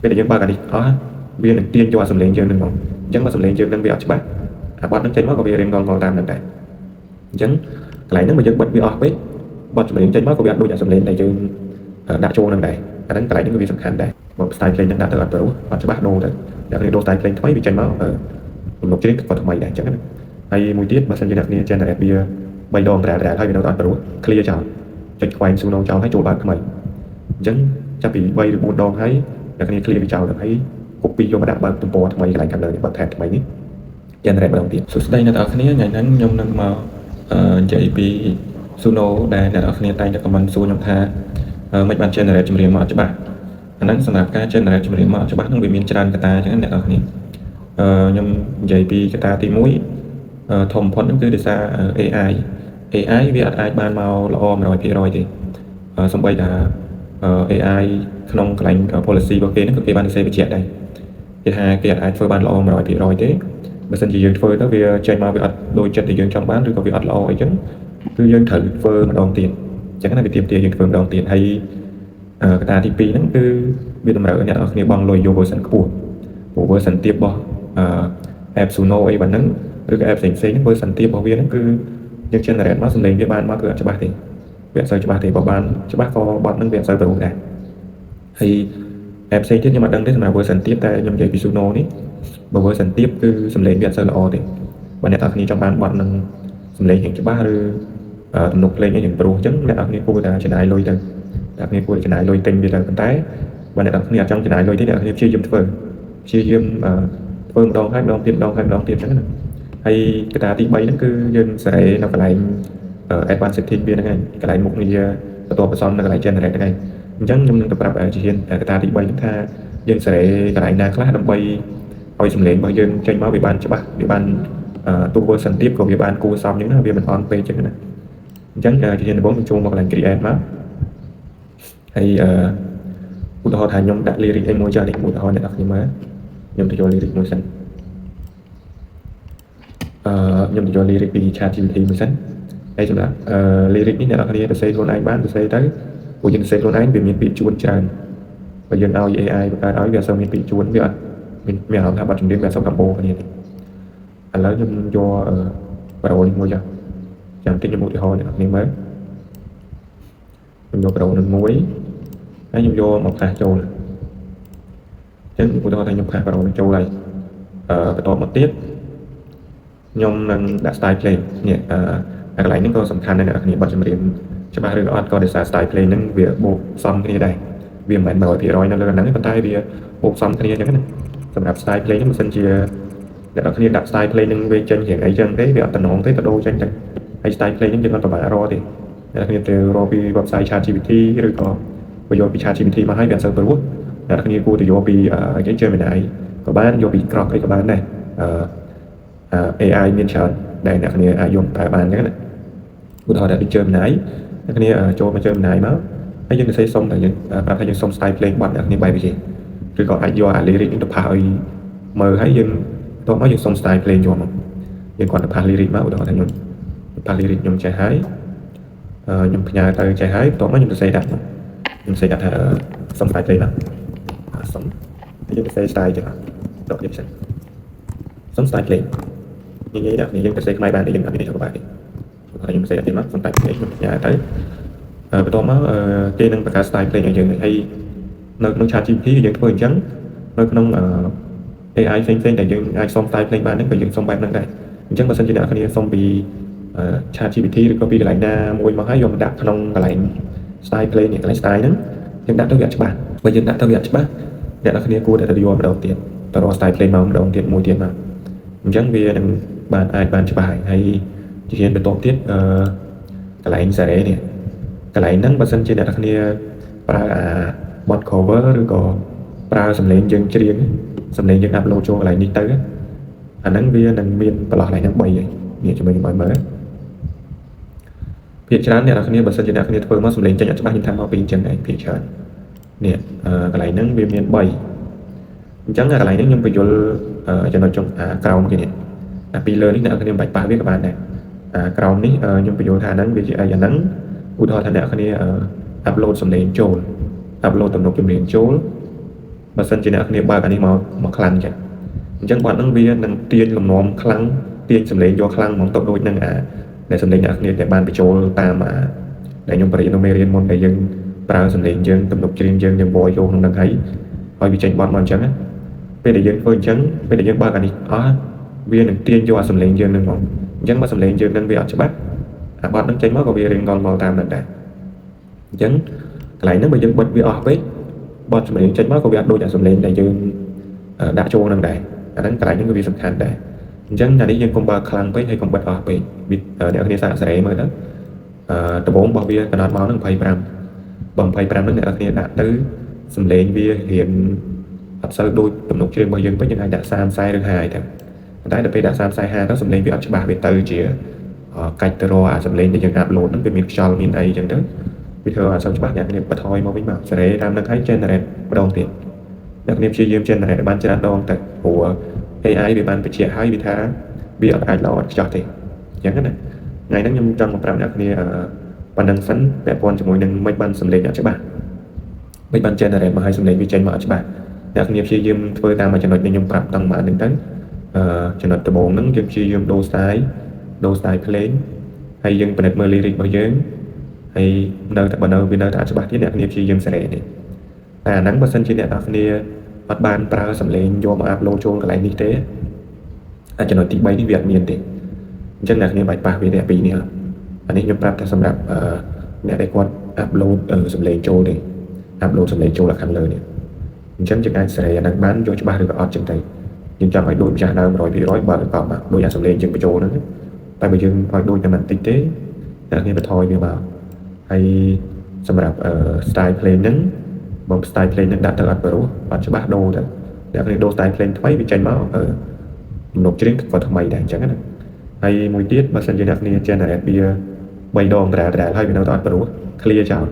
ពេលដែលយើងបើកអានេះអស់វានឹងទាញយកសំឡេងយើងនឹងមកអញ្ចឹងបើសំឡេងយើងនឹងវាអត់ច្បាស់អាបត់នឹងចេញមកក៏វារៀងងងតាមនឹងដែរអញ្ចឹងកន្លែងហ្នឹងបើយើងបិទវាអស់ពេកបត់សំឡេងចេញមកក៏វាអត់ដូចអាសំឡេងដែលយើងដាក់ចូលនឹងដែរអាហ្នឹងកន្លែងហ្នឹងវាសំខាន់ដែរបើ style ភ្លេងហ្នឹងដាក់ទៅអត់ព្រោះអត់ច្បាស់ដូរទៅអ្នកគ្នាដូរ style ភ្លេងថ្មីវាចេញមកទំនុកច្រៀងក៏ថ្មីដែរអញ្ចឹងណាហើយមួយទៀតបើសិនជាអ្នកគ្នា generate វា3ដងប្រែហើយវានៅតែអត់ព្រោះ clear ចោលចុចខ្វែង suno ចោលហើយចូលបើកថ្មីអញ្ចឹងចាប់ពី3ឬ4ដងហើយអ្នកគ្នា clear វាចោលទៅហើយ copy យកមកដាក់បើកទំព័រថ្មីកន្លែងខាងលើនេះបើក tab ថ្មីនេះ generate ម្ដងទៀតសួស្តីអ្នកទាំងអស់គ្នាថ្ងៃហ្នឹងខ្ញុំនឹងមកនិយាយពី suno ដែលអ្នកទាំងអស់គ្នាតែងតែ comment សួរខ្ញុំថាមិនបាន generate ចម្រៀងមកអត់ច្បាស់អាហ្នឹងសម្រាប់ការ generate ចម្រៀងមកអត់ច្បាស់ហ្នឹងវាមានច្រើនកត្តាអញ្ចឹងអ្នកទាំងអស់គ្នាខ្ញុំនិយាយពីកត្តាទី1ធំបំផុតហ្នឹងគឺដោយសារ AI វាអត់អាចបានមកល្អ 100% ទេសម្បីថា AI ក្នុងកន្លែង policy របស់គេហ្នឹងក៏គេបាននិយាយបញ្ជាក់ដែរគេថាគេអាចធ្វើបានល្អ 100% ទេបើសិនជាយើងធ្វើទៅវាចេញមកវាអត់ដូចចិត្តដែលយើងចង់បានឬក៏វាអត់ល្អអីចឹងគឺយើងត្រូវធ្វើម្ដងទៀតអញ្ចឹងណាវាទាមទារយើងធ្វើម្ដងទៀតហើយកត្តាទី2ហ្នឹងគឺវាតម្រូវឲ្យអ្នកនរគ្នាបង់លុយយក version ខ្ពស់ព្រោះ version ទាបរបស់app Suno អីបាទហ្នឹងឬក៏ app ផ្សេងៗហ្នឹង version ទាបរបស់វាហ្នឹងគឺយើង generate មកសំឡេងវាបានមកគឺអត់ច្បាស់ទេវាអត់សូវច្បាស់ទេបើបានច្បាស់ក៏បត់ហ្នឹងវាអត់សូវព្រោះដែរហើយ app ផ្សេងទៀតខ្ញុំអត់ដឹងទេសម្រាប់ version ទាបតែខ្ញុំនិយាយពី Suno នេះបើ version ទាបគឺសំឡេងវាអត់សូវល្អទេបើអ្នកនរគ្នាចង់បានបត់នឹងសំឡេងយ៉ាងច្បាស់ឬទំនុកភ្លេងអីយ៉ាងព្រោះអញ្ចឹងអ្នកនរគ្នាគួរតែចំណាយលុយទៅអ្នកនរគ្នាគួរតែចំណាយលុយទិញវាទៅប៉ុន្តែបើអ្នកនរគ្នាអត់ចង់ចំណាយលុយទេអ្នកនរគ្នាព្យាយាមធ្វើម្ដងហើយម្ដងទៀតម្ដងហើយម្ដងទៀតអញ្ចឹងណាហើយកត្តាទី3ហ្នឹងគឺយើងសេរីនៅកន្លែង advanced setting វាហ្នឹងឯងកន្លែងមុខងារបន្ទាប់បន្សំនៅកន្លែង generate ហ្នឹងឯងអញ្ចឹងខ្ញុំនឹងទៅប្រាប់ជាហ៊ានកត្តាទី3ហ្នឹងថាយើងសេរីកន្លែងណាខ្លះដើម្បីឲ្យសំឡេងរបស់យើងចេញមកវាបានច្បាស់វាបានទូ version ទាបក៏វាបានគួរសមអញ្ចឹងណាវាមិនអន់ពេកអញ្ចឹងណាអញ្ចឹងជាហ៊ានដំបូងខ្ញុំចូលមកកន្លែង create មកហើយឧទាហរណ៍ថាខ្ញុំដាក់ lyric អីមួយចាស់នេះឧទាហរណ៍អ្នកនរគ្នាមើលខ្ញុំទៅយក lyric មួយសិនខ្ញុំទៅយក lyric ពី ChatGPT មួយសិនហើយសម្រាប់lyric នេះអ្នកនរគ្នាសរសេរខ្លួនឯងបានសរសេរទៅព្រោះយើងសរសេរខ្លួនឯងវាមានពាក្យជួនច្រើនបើយើងឲ្យ AI បង្កើតឲ្យវាអត់សូវមានពាក្យជួនវាអត់មានអារម្មណ៍ថាបទចម្រៀងវាអត់សូវកម្ពុជាគ្នាទេឥឡូវខ្ញុំយកប្រូនេះមួយចាំតិចខ្ញុំឧទាហរណ៍អ្នកនរគ្នាមើលខ្ញុំយកប្រូនឹងមួយហើយខ្ញុំយកមកផាសចូលអញ្ចឹងឧទាហរណ៍ថាខ្ញុំផាសប្រូនឹងចូលហើយបន្ទាប់មកទៀតខ្ញុំនឹងដាក់ style play នេះកន្លែងនេះក៏សំខាន់ដែរអ្នកនរគ្នាបទចម្រៀងច្បាស់ឬក៏អត់ក៏ដោយសារ style play ហ្នឹងវាបូកសំគ្នាដែរវាមិនមែន 100% នៅលើហ្នឹងទេប៉ុន្តែវាបូកសំគ្នាអញ្ចឹងណាសម្រាប់ style play ហ្នឹងបើសិនជាអ្នកនរគ្នាដាក់ style play ហ្នឹងវាចេញរៀងអីចឹងទេវាអត់តំណងទេទៅដូរចេញទៅហើយ style play ហ្នឹងយើងអត់ប្រហែលរកទេអ្នកនរគ្នាទៅរកពី website ChatGPT ឬក៏បើយកពី ChatGPT មកហើយវាអត់សូវព្រោះអ្នកនរគ្នាគួរទៅយកពីGemini ក៏បានយកពី Grok អីក៏បានដែរAI មានច្រើនដែលអ្នកគ្នាអាចយកប្រើបានអញ្ចឹងណាឧទាហរណ៍ថាដូច Gemini អ្នកគ្នាចូលមក Gemini មកហើយយើងទៅសេសុំតែយើងប្រាប់ថាយើងសុំ style play បទអ្នកគ្នាបែបនេះឬក៏អាចយកអា lyric នេះទៅផាសឲ្យមើលហើយយើងតោះមកយើងសុំ style play យកមកយើងគាត់ទៅផាស lyric មកឧទាហរណ៍ថាខ្ញុំផាស lyric ខ្ញុំចេះហើយខ្ញុំផ្ញើទៅចេះហើយតោះមកខ្ញុំទៅសេដាក់មកខ្ញុំសេដាក់ថាសុំ style play មកសុំយើងទៅសេ style ចឹងដកទៀតសិនសុំ style play និយាយដាក់យើងទៅសេខ្មែរបានទេយើងអត់មានចង់បានទេហើយខ្ញុំសេដាក់ទៀតមកសុំ style play ខ្ញុំផ្ញើទៅបន្ទាប់មកគេនឹងបង្កើត style play ឲ្យយើងហើយនៅក្នុង ChatGPT យើងធ្វើអញ្ចឹងនៅក្នុងAI ផ្សេងៗដែលយើងអាចសុំ style play បានហ្នឹងក៏យើងសុំបែបហ្នឹងដែរអញ្ចឹងបើសិនជាអ្នកគ្នាសុំពី ChatGPT ឬក៏ពីកន្លែងណាមួយមកហើយយកមកដាក់ក្នុងកន្លែង style play នេះកន្លែង style ហ្នឹងយើងដាក់ទៅវាអត់ច្បាស់បើយើងដាក់ទៅវាអត់ច្បាស់អ្នកគ្នាគួរតែទៅយកម្ដងទៀតទៅរក style play មកម្ដងទៀតមួយទៀតមកអញ្ចឹងវានឹងបានច្បាស់ហើយជារៀនបន្ទាប់ទៀតកន្លែង Siri នេះកន្លែងហ្នឹងបើសិនជាអ្នកគ្នាប្រើbot cover ឬក៏ប្រើសំឡេងយើងច្រៀងសំឡេងយើង upload ចូលកន្លែងនេះទៅអាហ្នឹងវានឹងមានប្រឡោះកន្លែងហ្នឹង3ហើយនេះជាមួយខ្ញុំឲ្យមើលភាគច្រើនអ្នកគ្នាបើសិនជាអ្នកគ្នាធ្វើមកសំឡេងចេញអត់ច្បាស់ខ្ញុំថាមកពីអញ្ចឹងឯងភាគច្រើននេះកន្លែងហ្នឹងវាមាន3អញ្ចឹងកន្លែងនេះខ្ញុំបញ្យល់ចំណុចចុងក្រោមគេនេះពី លើនេះអ្នកគ្នាមិនបាច់ប៉ះវាក៏បានដែរក្រោមនេះខ្ញុំបញ្យល់ថាហ្នឹងវាជាអីអាហ្នឹងឧទាហរណ៍ថាអ្នកគ្នាupload សំឡេងចូល upload ទំនុកចម្រៀងចូល បើសិនជាអ្នកគ្នាបើកអានេះមកខ្លាំងចឹងអញ្ចឹងបាត់ហ្នឹងវានឹងទាញលំនាំខ្លាំងទាញសម្លេងយកខ្លាំងហ្មងទៅដូចនឹងដែលសម្លេងអ្នកគ្នាដែលបានបញ្ចូលតាមដែលខ្ញុំបរិយានៅមេរៀនមុនដែលយើងប្រើសម្លេងយើងទំនុកច្រៀងយើងវល់ចូលក្នុងនឹងហើយវាចេញបត់មកអញ្ចឹងពេលដែលយើងធ្វើអញ្ចឹងពេលដែលយើងបើកអានេះវានឹងទាញយកសម្លេងយើងនឹងហ្មងអញ្ចឹងបើសម្លេងយើងនឹងវាអត់ច្បាស់បត់នឹងចេញមកក៏វារៀងងល់តាមនឹងដែរអញ្ចឹងកន្លែងហ្នឹងបើយើងបិទវាអស់ពេកបត់សម្លេងចេញមកក៏វាអត់ដូចសម្លេងដែលយើងដាក់ចូលនឹងដែរអាហ្នឹងកន្លែងហ្នឹងគឺវាសំខាន់ដែរអញ្ចឹងអានេះយើងកុំបើកខ្លាំងពេកហើយកុំបិទអស់ពេកអ្នកគ្នាសាកសេរីមើលទៅដំបូងរបស់វាកណ្ដាលមកនឹង25បើ25ហ្នឹងអ្នកគ្នាដាក់ទៅសម្លេងវារៀងអត់សូវដូចទំនុកច្រៀងរបស់យើងពេកយើងអាចដាក់30 40ឬ50ទៅប៉ុន្តែដល់ពេលដាក់30 40 50ទៅសម្លេងវាអត់ច្បាស់វាទៅជាកាច់ទៅរកសម្លេងដែលយើងអាប់ឡូតហ្នឹងវាមានខ្យល់មានអីចឹងទៅវាធ្វើឲ្យអត់សូវច្បាស់អ្នកគ្នាបន្ថយមកវិញមកសេរីតាមនឹងហើយ generate ម្ដងទៀតអ្នកគ្នាព្យាយាម generate បានច្រើនដងទៅព្រោះ AI វាបានបញ្ជាក់ឲ្យវាថាវាអត់អាចល្អឥតខ្ចោះទេអញ្ចឹងណាថ្ងៃហ្នឹងខ្ញុំចង់មកប្រាប់អ្នកគ្នាប៉ុណ្្នឹងសិនពាក់ព័ន្ធជាមួយនឹងមិនបានសម្លេងអត់ច្បាស់មិនបាន generate មកឲ្យសម្លេងវាចេញមកអត់ច្បាស់អ្នកគ្នាព្យាយាមធ្វើតាមចំណុចដែលខ្ញុំប្រាប់តាំងមកហ្នឹងទៅចំណុចដំបូងហ្នឹងយើងព្យាយាមដូរ style ភ្លេងហើយយើងពិនិត្យមើល lyric របស់យើងហើយបើនៅវានៅតែអត់ច្បាស់ទៀតអ្នកគ្នាព្យាយាមសេរីទេតែអាហ្នឹងបើសិនជាអ្នកនរគ្នាអត់បានប្រើសម្លេងយកមកអាប់ឡូតចូលកន្លែងនេះទេចំណុចទី3នេះវាអត់មានទេអញ្ចឹងអ្នកគ្នាបាច់ប៉ះវាតែពីរនេះអានេះខ្ញុំប្រាប់តែសម្រាប់អ្នកដែលគាត់អាប់ឡូតសម្លេងចូលទេអាប់ឡូតសម្លេងចូលដល់ខាងលើនេះអញ្ចឹងយើងអាចសេរីអាហ្នឹងបានយកច្បាស់ឬក៏អត់ចឹងទៅយើងចង់ឲ្យដូចម្ចាស់ដើម 100% បើកប់មកដូចអាសម្លេងយើងបញ្ចូលហ្នឹងតែបើយើងឲ្យដូចតែមិនតិចទេអ្នកគ្នាបន្ថយវាមកហើយសម្រាប់style ភ្លេងហ្នឹងបើ style ភ្លេងហ្នឹងដាក់ទៅអត់ព្រោះអត់ច្បាស់ដូរទៅអ្នកគ្នាដូរ style ភ្លេងថ្មីវាចេញមកទំនុកច្រៀងក៏ថ្មីដែរអញ្ចឹងណាហើយមួយទៀតបើសិនជាអ្នកគ្នា generate វា3ដងដដែលហើយវានៅតែអត់ព្រោះ clear ចោល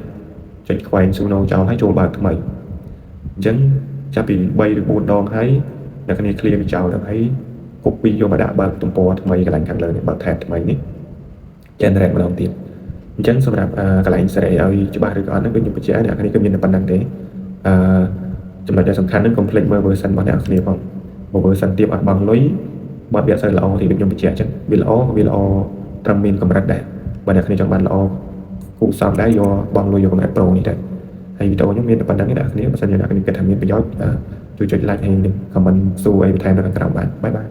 ចេញខ្វែង Suno ចោលហើយចូលបើកថ្មីអញ្ចឹងចាប់ពី3ឬ4ដងហើយអ្នកគ្នា clear វាចោលទៅហើយ copy យកមកដាក់បើកទំព័រថ្មីកន្លែងខាងលើនេះបើក tab ថ្មីនេះ generate ម្ដងទៀតអញ្ចឹងសម្រាប់កន្លែងសេរីឲ្យច្បាស់ឬក៏អត់ហ្នឹងគឺខ្ញុំបញ្ជាក់អ្នកគ្នាគឺមានតែប៉ុណ្្នឹងទេចំណុចដែលសំខាន់ហ្នឹងកុំភ្លេចមើល version របស់អ្នកគ្នាផងបើ version ទៀតអត់បង់លុយបាត់វាអត់សូវល្អទេដូចខ្ញុំបញ្ជាក់អញ្ចឹងវាល្អត្រឹមមានកម្រិតដែរបើអ្នកគ្នាចង់បានល្អគូសំដែរយកបង់លុយយកកម្រិត Pro នេះដែរហើយវីដេអូខ្ញុំមានតែប៉ុណ្្នឹងទេអ្នកគ្នាបើសិនជាអ្នកគ្នាគិតថាមានប្រយោជន៍ជួយចុច like ហើយ comment សួរអីបន្ថែមនៅខាងក្រោមបានបាយ